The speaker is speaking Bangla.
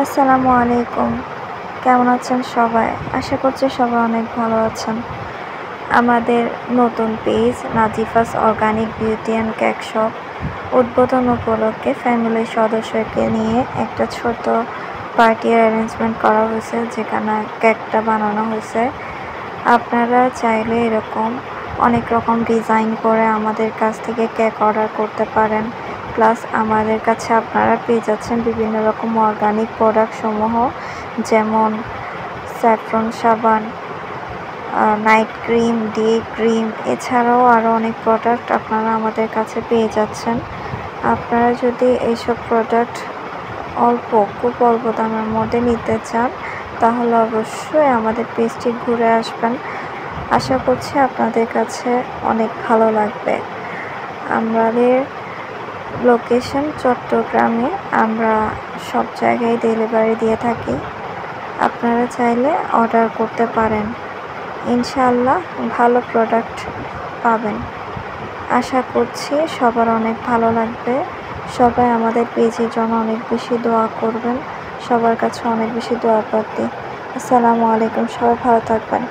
আসসালামু আলাইকুম। কেমন আছেন সবাই? আশা করছি সবাই অনেক ভালো আছেন। আমাদের নতুন page Nazifa's organic beauty and cake shop উদ্বোধন উপলক্ষে ফ্যামিলির সদস্যকে নিয়ে একটা ছোট পার্টির অ্যারেঞ্জমেন্ট করা হয়েছে, যেখানে কেকটা বানানো হয়েছে। আপনারা চাইলে এরকম অনেক রকম ডিজাইন করে আমাদের কাছ থেকে কেক অর্ডার করতে পারেন। প্লাস আমাদের কাছে আপনারা পেয়ে যাচ্ছেন বিভিন্ন রকম অর্গানিক প্রোডাক্ট সমূহ, যেমন স্যাফরন সাবান, নাইট ক্রিম, ডে ক্রিম, এছাড়াও আরও অনেক প্রোডাক্ট আপনারা আমাদের কাছে পেয়ে যাচ্ছেন। আপনারা যদি এইসব প্রোডাক্ট খুব অল্প দামের মধ্যে নিতে চান, তাহলে অবশ্যই আমাদের পেজটি ঘুরে আসবেন। আশা করছি আপনাদের কাছে অনেক ভালো লাগবে। আমাদের লোকেশন চট্টগ্রামে, আমরা সব জায়গায় ডেলিভারি দিয়ে থাকি। আপনারা চাইলে অর্ডার করতে পারেন, ইনশাআল্লাহ ভালো প্রোডাক্ট পাবেন। আশা করছি সবার অনেক ভালো লাগবে। সবাই আমাদের পেজের জন্য অনেক বেশি দোয়া করবেন। সবার কাছে অনেক বেশি দোয়া প্রার্থী। আসসালামু আলাইকুম। সবাই ভালো থাকবেন।